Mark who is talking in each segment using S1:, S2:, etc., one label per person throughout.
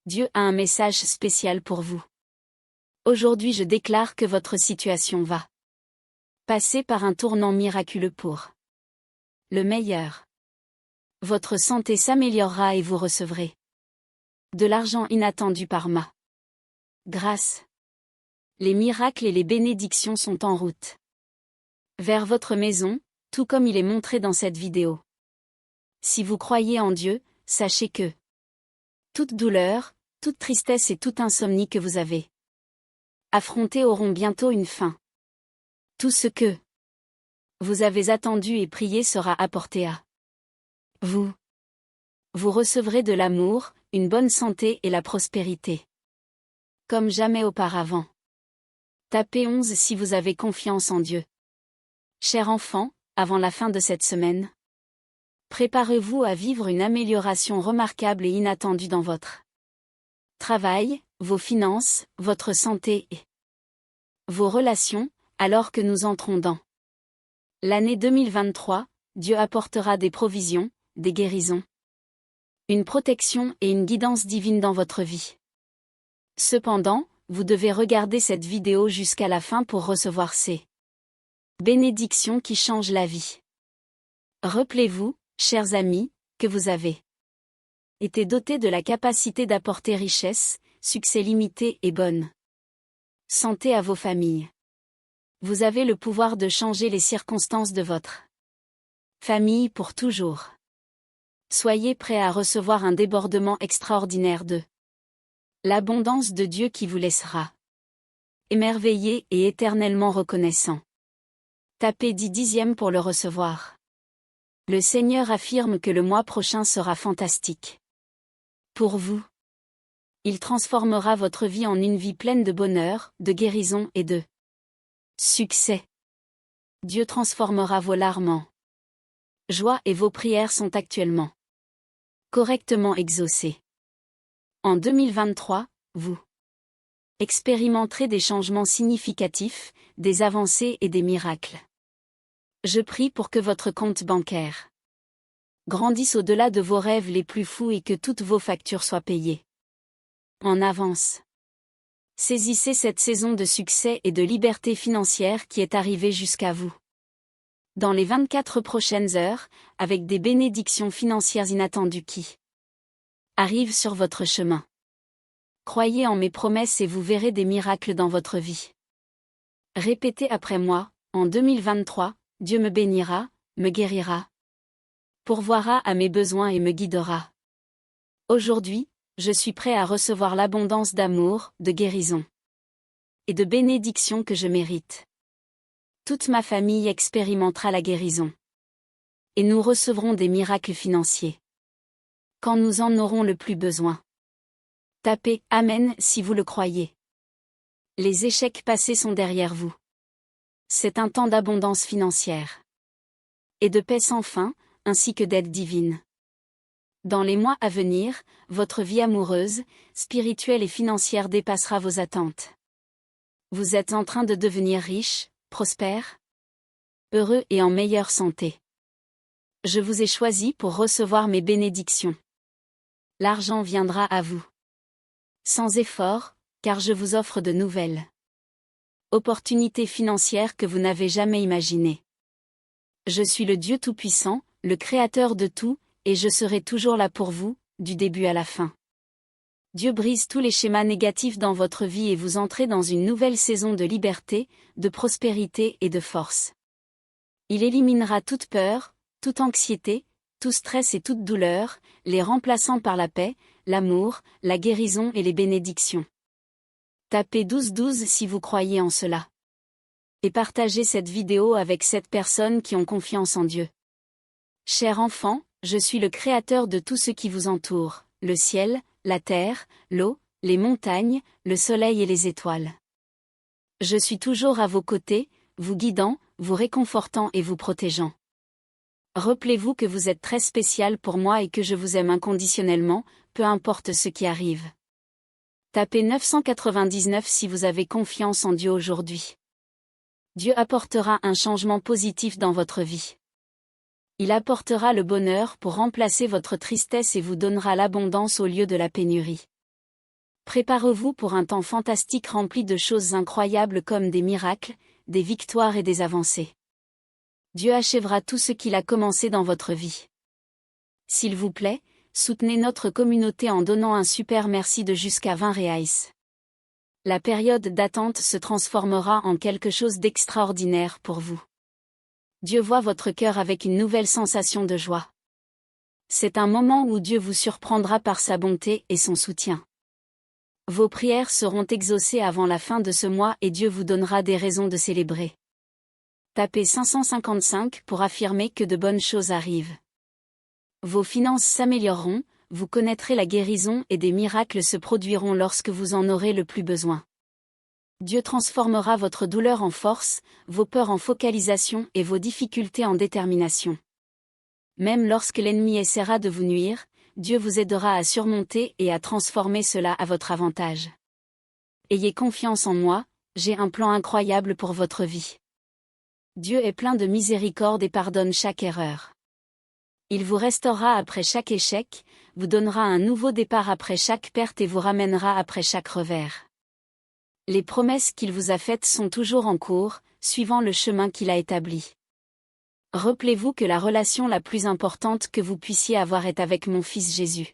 S1: Dieu a un message spécial pour vous. Aujourd'hui je déclare que votre situation va passer par un tournant miraculeux pour le meilleur. Votre santé s'améliorera et vous recevrez de l'argent inattendu par ma grâce. Les miracles et les bénédictions sont en route vers votre maison, tout comme il est montré dans cette vidéo. Si vous croyez en Dieu, sachez que toute douleur, toute tristesse et toute insomnie que vous avez affrontées auront bientôt une fin. Tout ce que vous avez attendu et prié sera apporté à vous. Vous recevrez de l'amour, une bonne santé et la prospérité comme jamais auparavant. Tapez 11 si vous avez confiance en Dieu. Chers enfants, avant la fin de cette semaine, préparez-vous à vivre une amélioration remarquable et inattendue dans votre travail, vos finances, votre santé et vos relations, alors que nous entrons dans l'année 2023, Dieu apportera des provisions, des guérisons, une protection et une guidance divine dans votre vie. Cependant, vous devez regarder cette vidéo jusqu'à la fin pour recevoir ces bénédictions qui changent la vie. Rappelez-vous, chers amis, que vous avez été dotés de la capacité d'apporter richesse, succès limité et bonne santé à vos familles. Vous avez le pouvoir de changer les circonstances de votre famille pour toujours. Soyez prêts à recevoir un débordement extraordinaire de l'abondance de Dieu qui vous laissera émerveillé et éternellement reconnaissant. Tapez 10 dixièmes pour le recevoir. Le Seigneur affirme que le mois prochain sera fantastique pour vous. Il transformera votre vie en une vie pleine de bonheur, de guérison et de succès. Dieu transformera vos larmes en joie et vos prières sont actuellement correctement exaucées. En 2023, vous expérimenterez des changements significatifs, des avancées et des miracles. Je prie pour que votre compte bancaire grandisse au-delà de vos rêves les plus fous et que toutes vos factures soient payées en avance. Saisissez cette saison de succès et de liberté financière qui est arrivée jusqu'à vous dans les 24 prochaines heures, avec des bénédictions financières inattendues qui arrivent sur votre chemin. Croyez en mes promesses et vous verrez des miracles dans votre vie. Répétez après moi, en 2023, Dieu me bénira, me guérira, pourvoira à mes besoins et me guidera. Aujourd'hui, je suis prêt à recevoir l'abondance d'amour, de guérison et de bénédictions que je mérite. Toute ma famille expérimentera la guérison. Et nous recevrons des miracles financiers quand nous en aurons le plus besoin. Tapez « Amen » si vous le croyez. Les échecs passés sont derrière vous. C'est un temps d'abondance financière et de paix sans fin, ainsi que d'aide divine. Dans les mois à venir, votre vie amoureuse, spirituelle et financière dépassera vos attentes. Vous êtes en train de devenir riche, prospère, heureux et en meilleure santé. Je vous ai choisi pour recevoir mes bénédictions. L'argent viendra à vous sans effort, car je vous offre de nouvelles opportunités financières que vous n'avez jamais imaginées. Je suis le Dieu Tout-Puissant, le Créateur de tout, et je serai toujours là pour vous, du début à la fin. Dieu brise tous les schémas négatifs dans votre vie et vous entrez dans une nouvelle saison de liberté, de prospérité et de force. Il éliminera toute peur, toute anxiété, tout stress et toute douleur, les remplaçant par la paix, l'amour, la guérison et les bénédictions. Tapez 12 si vous croyez en cela. Et partagez cette vidéo avec 7 personnes qui ont confiance en Dieu. Chers enfants, je suis le Créateur de tout ce qui vous entoure, le ciel, la terre, l'eau, les montagnes, le soleil et les étoiles. Je suis toujours à vos côtés, vous guidant, vous réconfortant et vous protégeant. Rappelez-vous que vous êtes très spécial pour moi et que je vous aime inconditionnellement, peu importe ce qui arrive. Tapez 999 si vous avez confiance en Dieu aujourd'hui. Dieu apportera un changement positif dans votre vie. Il apportera le bonheur pour remplacer votre tristesse et vous donnera l'abondance au lieu de la pénurie. Préparez-vous pour un temps fantastique rempli de choses incroyables comme des miracles, des victoires et des avancées. Dieu achèvera tout ce qu'il a commencé dans votre vie. S'il vous plaît, soutenez notre communauté en donnant un super merci de jusqu'à 20 reais. La période d'attente se transformera en quelque chose d'extraordinaire pour vous. Dieu voit votre cœur avec une nouvelle sensation de joie. C'est un moment où Dieu vous surprendra par sa bonté et son soutien. Vos prières seront exaucées avant la fin de ce mois et Dieu vous donnera des raisons de célébrer. Tapez 555 pour affirmer que de bonnes choses arrivent. Vos finances s'amélioreront, vous connaîtrez la guérison et des miracles se produiront lorsque vous en aurez le plus besoin. Dieu transformera votre douleur en force, vos peurs en focalisation et vos difficultés en détermination. Même lorsque l'ennemi essaiera de vous nuire, Dieu vous aidera à surmonter et à transformer cela à votre avantage. Ayez confiance en moi, j'ai un plan incroyable pour votre vie. Dieu est plein de miséricorde et pardonne chaque erreur. Il vous restaurera après chaque échec, vous donnera un nouveau départ après chaque perte et vous ramènera après chaque revers. Les promesses qu'il vous a faites sont toujours en cours, suivant le chemin qu'il a établi. Rappelez-vous que la relation la plus importante que vous puissiez avoir est avec mon Fils Jésus.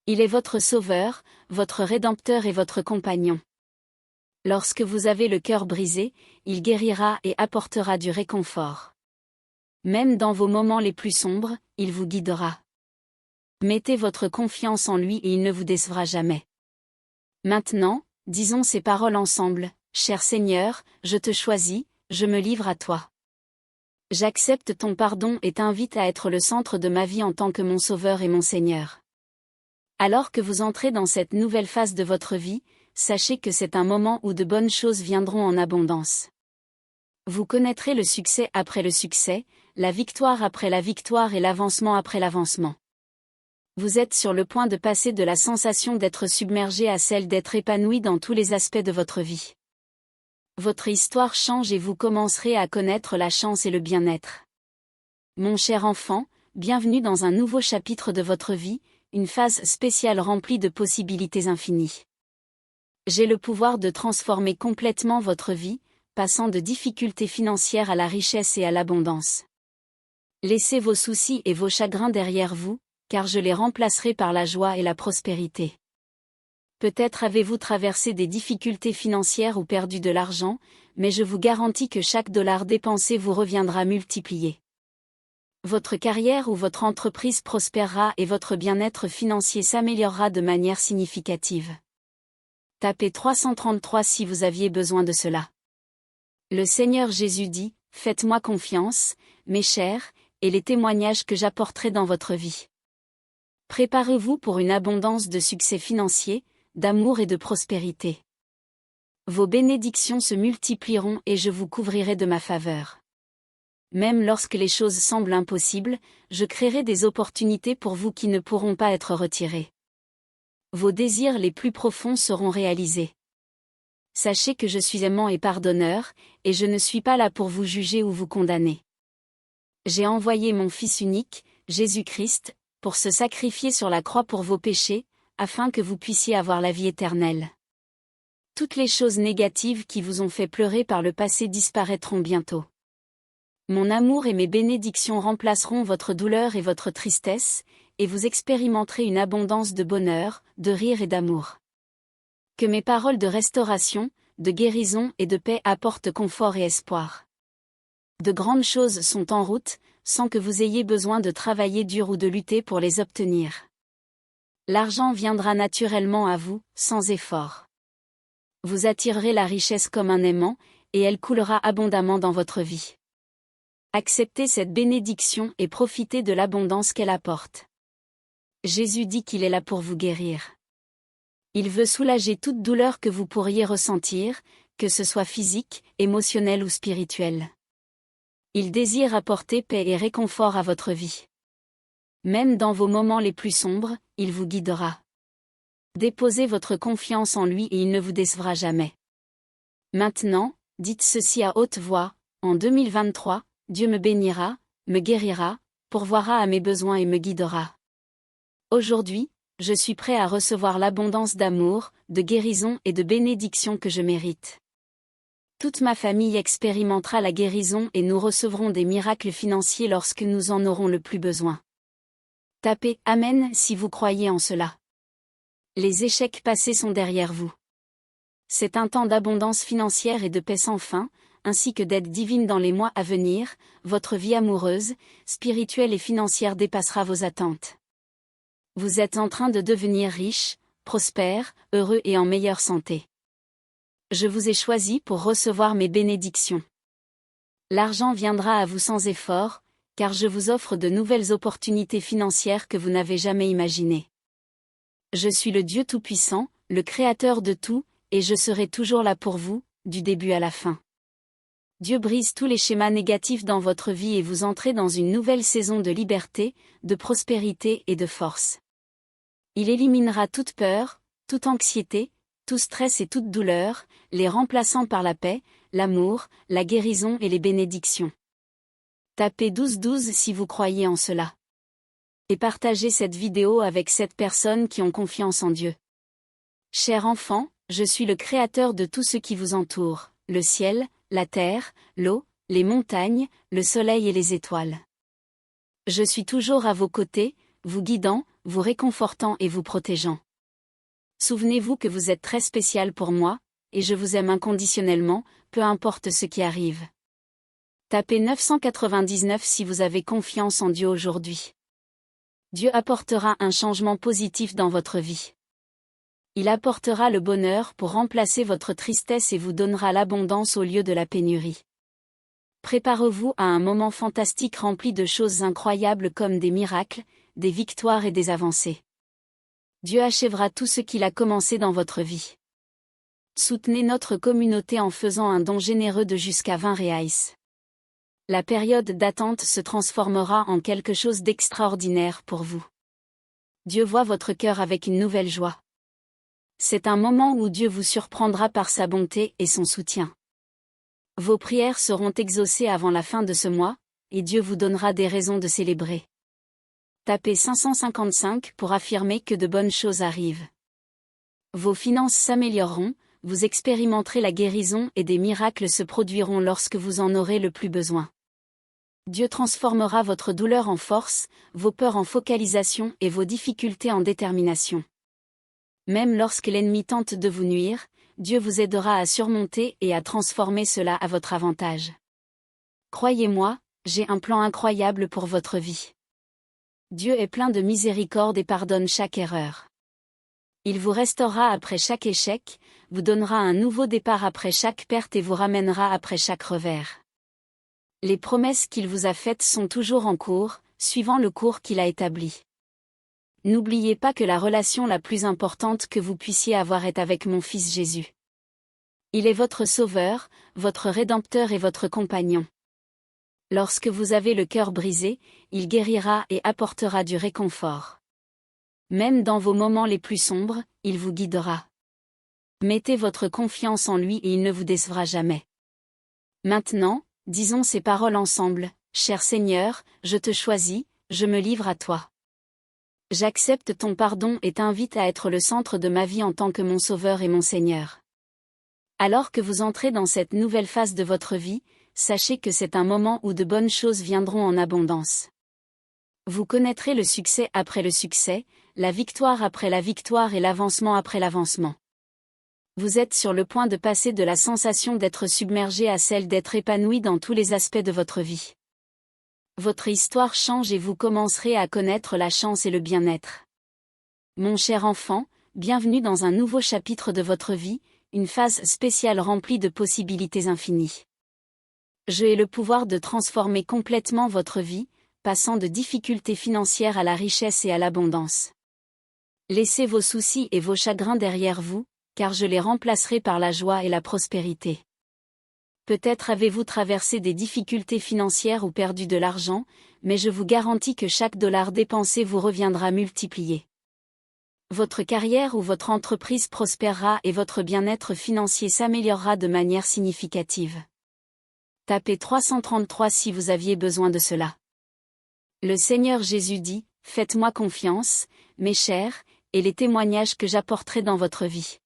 S1: Il est votre Sauveur, votre Rédempteur et votre compagnon. Lorsque vous avez le cœur brisé, il guérira et apportera du réconfort. Même dans vos moments les plus sombres, il vous guidera. Mettez votre confiance en lui et il ne vous décevra jamais. Maintenant, disons ces paroles ensemble. Cher Seigneur, je te choisis, je me livre à toi. J'accepte ton pardon et t'invite à être le centre de ma vie en tant que mon Sauveur et mon Seigneur. Alors que vous entrez dans cette nouvelle phase de votre vie, sachez que c'est un moment où de bonnes choses viendront en abondance. Vous connaîtrez le succès après le succès, la victoire après la victoire et l'avancement après l'avancement. Vous êtes sur le point de passer de la sensation d'être submergé à celle d'être épanoui dans tous les aspects de votre vie. Votre histoire change et vous commencerez à connaître la chance et le bien-être. Mon cher enfant, bienvenue dans un nouveau chapitre de votre vie, une phase spéciale remplie de possibilités infinies. J'ai le pouvoir de transformer complètement votre vie, passant de difficultés financières à la richesse et à l'abondance. Laissez vos soucis et vos chagrins derrière vous, car je les remplacerai par la joie et la prospérité. Peut-être avez-vous traversé des difficultés financières ou perdu de l'argent, mais je vous garantis que chaque dollar dépensé vous reviendra multiplié. Votre carrière ou votre entreprise prospérera et votre bien-être financier s'améliorera de manière significative. Tapez 333 si vous aviez besoin de cela. Le Seigneur Jésus dit, « Faites-moi confiance, mes chers, et les témoignages que j'apporterai dans votre vie. » Préparez-vous pour une abondance de succès financier, d'amour et de prospérité. Vos bénédictions se multiplieront et je vous couvrirai de ma faveur. Même lorsque les choses semblent impossibles, je créerai des opportunités pour vous qui ne pourront pas être retirées. Vos désirs les plus profonds seront réalisés. Sachez que je suis aimant et pardonneur, et je ne suis pas là pour vous juger ou vous condamner. J'ai envoyé mon Fils unique, Jésus-Christ, pour se sacrifier sur la croix pour vos péchés, afin que vous puissiez avoir la vie éternelle. Toutes les choses négatives qui vous ont fait pleurer par le passé disparaîtront bientôt. Mon amour et mes bénédictions remplaceront votre douleur et votre tristesse, et vous expérimenterez une abondance de bonheur, de rire et d'amour. Que mes paroles de restauration, de guérison et de paix apportent confort et espoir. De grandes choses sont en route, sans que vous ayez besoin de travailler dur ou de lutter pour les obtenir. L'argent viendra naturellement à vous, sans effort. Vous attirerez la richesse comme un aimant, et elle coulera abondamment dans votre vie. Acceptez cette bénédiction et profitez de l'abondance qu'elle apporte. Jésus dit qu'il est là pour vous guérir. Il veut soulager toute douleur que vous pourriez ressentir, que ce soit physique, émotionnelle ou spirituelle. Il désire apporter paix et réconfort à votre vie. Même dans vos moments les plus sombres, il vous guidera. Déposez votre confiance en lui et il ne vous décevra jamais. Maintenant, dites ceci à haute voix, en 2023, Dieu me bénira, me guérira, pourvoira à mes besoins et me guidera. Aujourd'hui, Je suis prêt à recevoir l'abondance d'amour, de guérison et de bénédiction que je mérite. Toute ma famille expérimentera la guérison et nous recevrons des miracles financiers lorsque nous en aurons le plus besoin. Tapez « Amen » si vous croyez en cela. Les échecs passés sont derrière vous. C'est un temps d'abondance financière et de paix sans fin, ainsi que d'aide divine dans les mois à venir. Votre vie amoureuse, spirituelle et financière dépassera vos attentes. Vous êtes en train de devenir riche, prospère, heureux et en meilleure santé. Je vous ai choisi pour recevoir mes bénédictions. L'argent viendra à vous sans effort, car je vous offre de nouvelles opportunités financières que vous n'avez jamais imaginées. Je suis le Dieu Tout-Puissant, le Créateur de tout, et je serai toujours là pour vous, du début à la fin. Dieu brise tous les schémas négatifs dans votre vie et vous entrez dans une nouvelle saison de liberté, de prospérité et de force. Il éliminera toute peur, toute anxiété, tout stress et toute douleur, les remplaçant par la paix, l'amour, la guérison et les bénédictions. Tapez 12 si vous croyez en cela. Et partagez cette vidéo avec 7 personnes qui ont confiance en Dieu. Cher enfant, je suis le Créateur de tout ce qui vous entoure, le ciel, la terre, l'eau, les montagnes, le soleil et les étoiles. Je suis toujours à vos côtés, vous guidant, vous réconfortant et vous protégeant. Souvenez-vous que vous êtes très spécial pour moi, et je vous aime inconditionnellement, peu importe ce qui arrive. Tapez 999 si vous avez confiance en Dieu aujourd'hui. Dieu apportera un changement positif dans votre vie. Il apportera le bonheur pour remplacer votre tristesse et vous donnera l'abondance au lieu de la pénurie. Préparez-vous à un moment fantastique rempli de choses incroyables comme des miracles, des victoires et des avancées. Dieu achèvera tout ce qu'il a commencé dans votre vie. Soutenez notre communauté en faisant un don généreux de jusqu'à 20 reais. La période d'attente se transformera en quelque chose d'extraordinaire pour vous. Dieu voit votre cœur avec une nouvelle joie. C'est un moment où Dieu vous surprendra par sa bonté et son soutien. Vos prières seront exaucées avant la fin de ce mois, et Dieu vous donnera des raisons de célébrer. Tapez 555 pour affirmer que de bonnes choses arrivent. Vos finances s'amélioreront, vous expérimenterez la guérison et des miracles se produiront lorsque vous en aurez le plus besoin. Dieu transformera votre douleur en force, vos peurs en focalisation et vos difficultés en détermination. Même lorsque l'ennemi tente de vous nuire, Dieu vous aidera à surmonter et à transformer cela à votre avantage. Croyez-moi, j'ai un plan incroyable pour votre vie. Dieu est plein de miséricorde et pardonne chaque erreur. Il vous restaurera après chaque échec, vous donnera un nouveau départ après chaque perte et vous ramènera après chaque revers. Les promesses qu'il vous a faites sont toujours en cours, suivant le cours qu'il a établi. N'oubliez pas que la relation la plus importante que vous puissiez avoir est avec mon Fils Jésus. Il est votre Sauveur, votre Rédempteur et votre compagnon. Lorsque vous avez le cœur brisé, il guérira et apportera du réconfort. Même dans vos moments les plus sombres, il vous guidera. Mettez votre confiance en lui et il ne vous décevra jamais. Maintenant, disons ces paroles ensemble. Cher Seigneur, je te choisis, je me livre à toi. J'accepte ton pardon et t'invite à être le centre de ma vie en tant que mon Sauveur et mon Seigneur. Alors que vous entrez dans cette nouvelle phase de votre vie, sachez que c'est un moment où de bonnes choses viendront en abondance. Vous connaîtrez le succès après le succès, la victoire après la victoire et l'avancement après l'avancement. Vous êtes sur le point de passer de la sensation d'être submergé à celle d'être épanoui dans tous les aspects de votre vie. Votre histoire change et vous commencerez à connaître la chance et le bien-être. Mon cher enfant, bienvenue dans un nouveau chapitre de votre vie, une phase spéciale remplie de possibilités infinies. Je ai le pouvoir de transformer complètement votre vie, passant de difficultés financières à la richesse et à l'abondance. Laissez vos soucis et vos chagrins derrière vous, car je les remplacerai par la joie et la prospérité. Peut-être avez-vous traversé des difficultés financières ou perdu de l'argent, mais je vous garantis que chaque dollar dépensé vous reviendra multiplié. Votre carrière ou votre entreprise prospérera et votre bien-être financier s'améliorera de manière significative. Tapez 333 si vous aviez besoin de cela. Le Seigneur Jésus dit, « Faites-moi confiance, mes chers, et les témoignages que j'apporterai dans votre vie.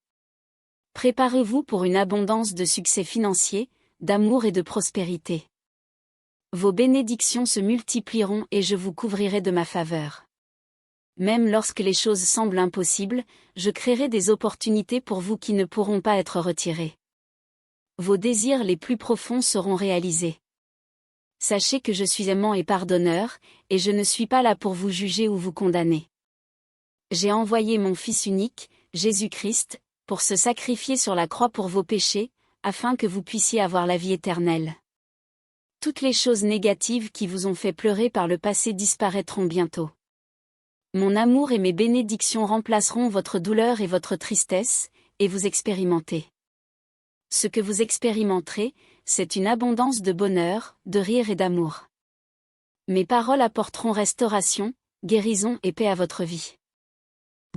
S1: Préparez-vous pour une abondance de succès financier, d'amour et de prospérité. Vos bénédictions se multiplieront et je vous couvrirai de ma faveur. Même lorsque les choses semblent impossibles, je créerai des opportunités pour vous qui ne pourront pas être retirées. Vos désirs les plus profonds seront réalisés. Sachez que je suis aimant et pardonneur, et je ne suis pas là pour vous juger ou vous condamner. J'ai envoyé mon Fils unique, Jésus-Christ, pour se sacrifier sur la croix pour vos péchés, afin que vous puissiez avoir la vie éternelle. Toutes les choses négatives qui vous ont fait pleurer par le passé disparaîtront bientôt. Mon amour et mes bénédictions remplaceront votre douleur et votre tristesse, et vous expérimentez. Ce que vous expérimenterez, c'est une abondance de bonheur, de rire et d'amour. Mes paroles apporteront restauration, guérison et paix à votre vie.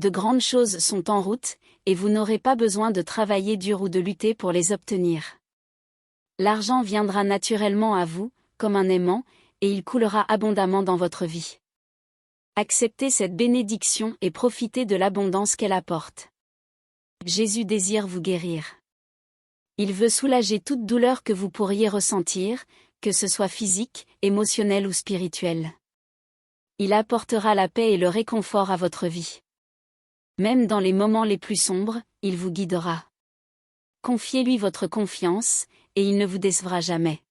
S1: De grandes choses sont en route, et vous n'aurez pas besoin de travailler dur ou de lutter pour les obtenir. L'argent viendra naturellement à vous, comme un aimant, et il coulera abondamment dans votre vie. Acceptez cette bénédiction et profitez de l'abondance qu'elle apporte. Jésus désire vous guérir. Il veut soulager toute douleur que vous pourriez ressentir, que ce soit physique, émotionnelle ou spirituelle. Il apportera la paix et le réconfort à votre vie. Même dans les moments les plus sombres, il vous guidera. Confiez-lui votre confiance, et il ne vous décevra jamais.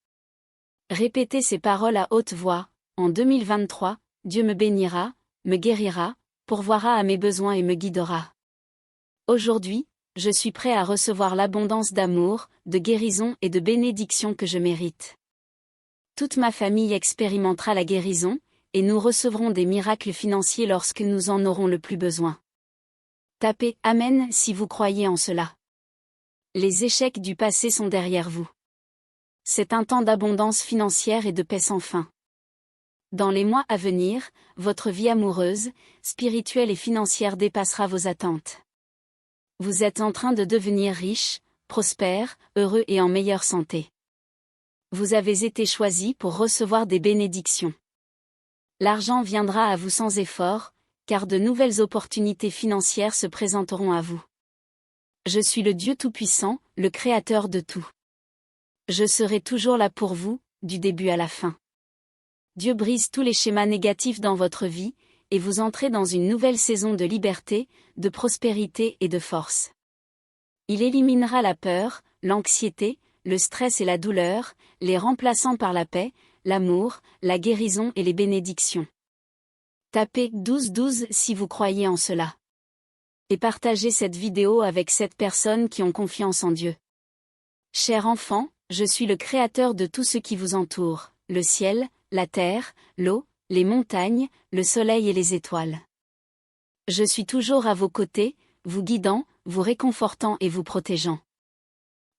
S1: Répétez ces paroles à haute voix. En 2023, Dieu me bénira, me guérira, pourvoira à mes besoins et me guidera. Aujourd'hui, je suis prêt à recevoir l'abondance d'amour, de guérison et de bénédiction que je mérite. Toute ma famille expérimentera la guérison, et nous recevrons des miracles financiers lorsque nous en aurons le plus besoin. Tapez « Amen » si vous croyez en cela. Les échecs du passé sont derrière vous. C'est un temps d'abondance financière et de paix sans fin. Dans les mois à venir, votre vie amoureuse, spirituelle et financière dépassera vos attentes. Vous êtes en train de devenir riche, prospère, heureux et en meilleure santé. Vous avez été choisi pour recevoir des bénédictions. L'argent viendra à vous sans effort, car de nouvelles opportunités financières se présenteront à vous. Je suis le Dieu Tout-Puissant, le Créateur de tout. Je serai toujours là pour vous, du début à la fin. Dieu brise tous les schémas négatifs dans votre vie, et vous entrez dans une nouvelle saison de liberté, de prospérité et de force. Il éliminera la peur, l'anxiété, le stress et la douleur, les remplaçant par la paix, l'amour, la guérison et les bénédictions. Tapez 12 si vous croyez en cela. Et partagez cette vidéo avec 7 personnes qui ont confiance en Dieu. Cher enfant, je suis le Créateur de tout ce qui vous entoure, le ciel, la terre, l'eau, les montagnes, le soleil et les étoiles. Je suis toujours à vos côtés, vous guidant, vous réconfortant et vous protégeant.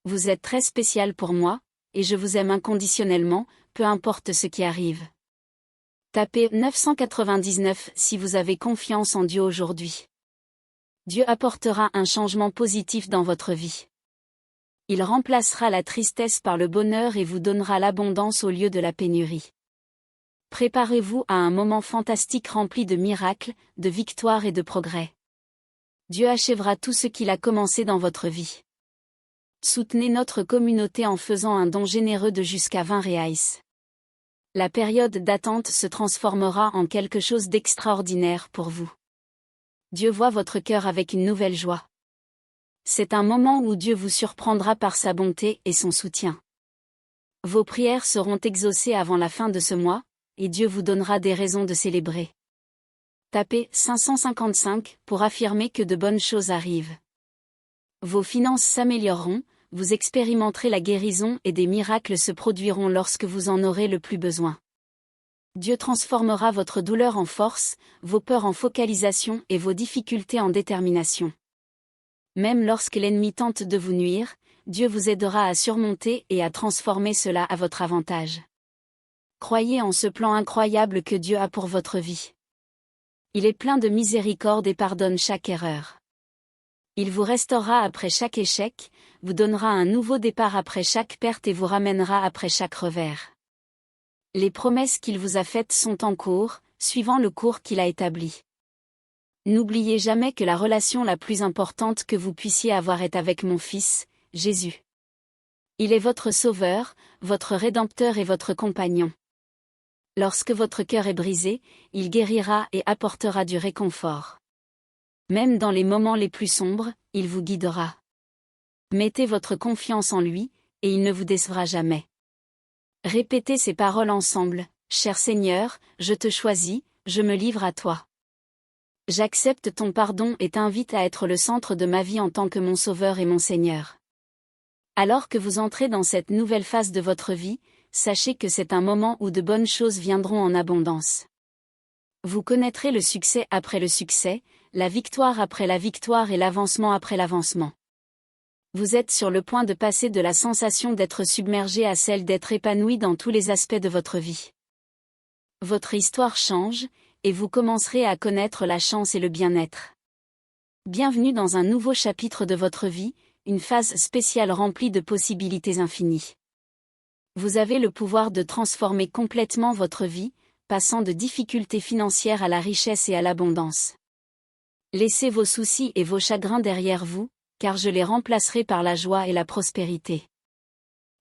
S1: Vous êtes très spécial pour moi, et je vous aime inconditionnellement, peu importe ce qui arrive. Tapez 999 si vous avez confiance en Dieu aujourd'hui. Dieu apportera un changement positif dans votre vie. Il remplacera la tristesse par le bonheur et vous donnera l'abondance au lieu de la pénurie. Préparez-vous à un moment fantastique rempli de miracles, de victoires et de progrès. Dieu achèvera tout ce qu'il a commencé dans votre vie. Soutenez notre communauté en faisant un don généreux de jusqu'à 20 reais. La période d'attente se transformera en quelque chose d'extraordinaire pour vous. Dieu voit votre cœur avec une nouvelle joie. C'est un moment où Dieu vous surprendra par sa bonté et son soutien. Vos prières seront exaucées avant la fin de ce mois, et Dieu vous donnera des raisons de célébrer. Tapez 555 pour affirmer que de bonnes choses arrivent. Vos finances s'amélioreront, vous expérimenterez la guérison et des miracles se produiront lorsque vous en aurez le plus besoin. Dieu transformera votre douleur en force, vos peurs en focalisation et vos difficultés en détermination. Même lorsque l'ennemi tente de vous nuire, Dieu vous aidera à surmonter et à transformer cela à votre avantage. Croyez en ce plan incroyable que Dieu a pour votre vie. Il est plein de miséricorde et pardonne chaque erreur. Il vous restaurera après chaque échec, vous donnera un nouveau départ après chaque perte et vous ramènera après chaque revers. Les promesses qu'il vous a faites sont en cours, suivant le cours qu'il a établi. N'oubliez jamais que la relation la plus importante que vous puissiez avoir est avec mon Fils, Jésus. Il est votre Sauveur, votre Rédempteur et votre compagnon. Lorsque votre cœur est brisé, il guérira et apportera du réconfort. Même dans les moments les plus sombres, il vous guidera. Mettez votre confiance en lui, et il ne vous décevra jamais. Répétez ces paroles ensemble. Cher Seigneur, je te choisis, je me livre à toi. J'accepte ton pardon et t'invite à être le centre de ma vie en tant que mon Sauveur et mon Seigneur. Alors que vous entrez dans cette nouvelle phase de votre vie, sachez que c'est un moment où de bonnes choses viendront en abondance. Vous connaîtrez le succès après le succès, la victoire après la victoire et l'avancement après l'avancement. Vous êtes sur le point de passer de la sensation d'être submergé à celle d'être épanoui dans tous les aspects de votre vie. Votre histoire change, et vous commencerez à connaître la chance et le bien-être. Bienvenue dans un nouveau chapitre de votre vie, une phase spéciale remplie de possibilités infinies. Vous avez le pouvoir de transformer complètement votre vie, passant de difficultés financières à la richesse et à l'abondance. Laissez vos soucis et vos chagrins derrière vous, car je les remplacerai par la joie et la prospérité.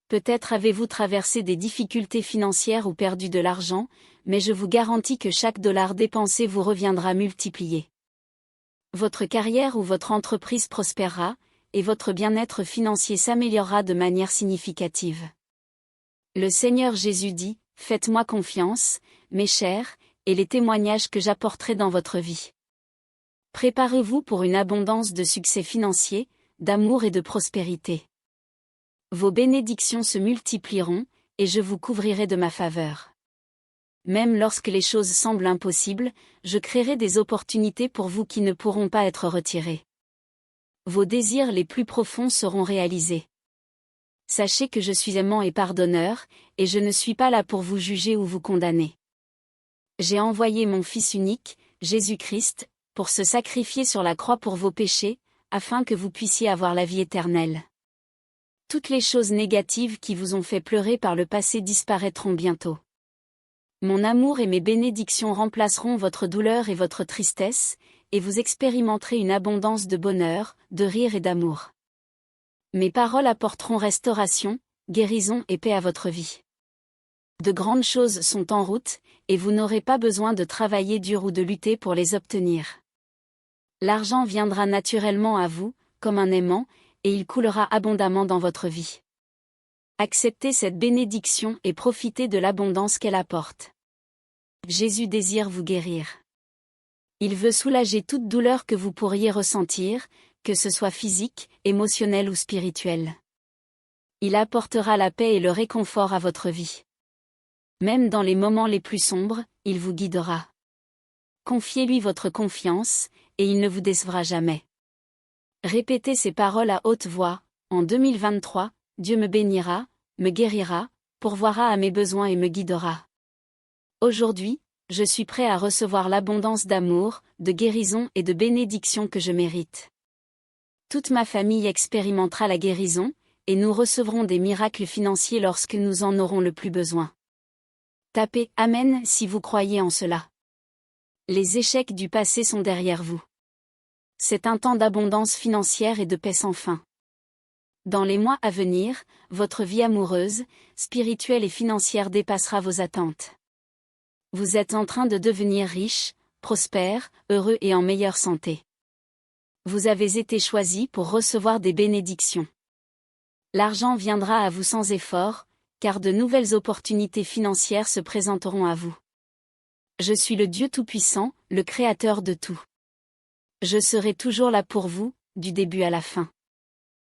S1: Peut-être avez-vous traversé des difficultés financières ou perdu de l'argent, mais je vous garantis que chaque dollar dépensé vous reviendra multiplié. Votre carrière ou votre entreprise prospérera, et votre bien-être financier s'améliorera de manière significative. Le Seigneur Jésus dit, « Faites-moi confiance, mes chers, et les témoignages que j'apporterai dans votre vie. » Préparez-vous pour une abondance de succès financier, d'amour et de prospérité. Vos bénédictions se multiplieront, et je vous couvrirai de ma faveur. Même lorsque les choses semblent impossibles, je créerai des opportunités pour vous qui ne pourront pas être retirées. Vos désirs les plus profonds seront réalisés. Sachez que je suis aimant et pardonneur, et je ne suis pas là pour vous juger ou vous condamner. J'ai envoyé mon Fils unique, Jésus-Christ, pour se sacrifier sur la croix pour vos péchés, afin que vous puissiez avoir la vie éternelle. Toutes les choses négatives qui vous ont fait pleurer par le passé disparaîtront bientôt. Mon amour et mes bénédictions remplaceront votre douleur et votre tristesse, et vous expérimenterez une abondance de bonheur, de rire et d'amour. Mes paroles apporteront restauration, guérison et paix à votre vie. De grandes choses sont en route, et vous n'aurez pas besoin de travailler dur ou de lutter pour les obtenir. L'argent viendra naturellement à vous, comme un aimant, et il coulera abondamment dans votre vie. Acceptez cette bénédiction et profitez de l'abondance qu'elle apporte. Jésus désire vous guérir. Il veut soulager toute douleur que vous pourriez ressentir, que ce soit physique, émotionnelle ou spirituelle. Il apportera la paix et le réconfort à votre vie. Même dans les moments les plus sombres, il vous guidera. Confiez-lui votre confiance, et il ne vous décevra jamais. Répétez ces paroles à haute voix. En 2023, Dieu me bénira, me guérira, pourvoira à mes besoins et me guidera. Aujourd'hui, je suis prêt à recevoir l'abondance d'amour, de guérison et de bénédiction que je mérite. Toute ma famille expérimentera la guérison, et nous recevrons des miracles financiers lorsque nous en aurons le plus besoin. Tapez « Amen » si vous croyez en cela. Les échecs du passé sont derrière vous. C'est un temps d'abondance financière et de paix sans fin. Dans les mois à venir, votre vie amoureuse, spirituelle et financière dépassera vos attentes. Vous êtes en train de devenir riche, prospère, heureux et en meilleure santé. Vous avez été choisi pour recevoir des bénédictions. L'argent viendra à vous sans effort, car de nouvelles opportunités financières se présenteront à vous. Je suis le Dieu Tout-Puissant, le Créateur de tout. Je serai toujours là pour vous, du début à la fin.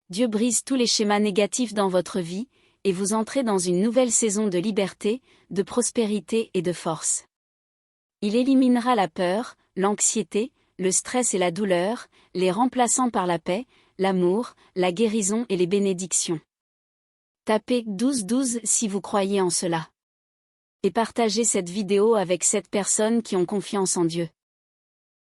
S1: Dieu brise tous les schémas négatifs dans votre vie, et vous entrez dans une nouvelle saison de liberté, de prospérité et de force. Il éliminera la peur, l'anxiété, le stress et la douleur, les remplaçant par la paix, l'amour, la guérison et les bénédictions. Tapez 12 si vous croyez en cela. Et partagez cette vidéo avec 7 personnes qui ont confiance en Dieu.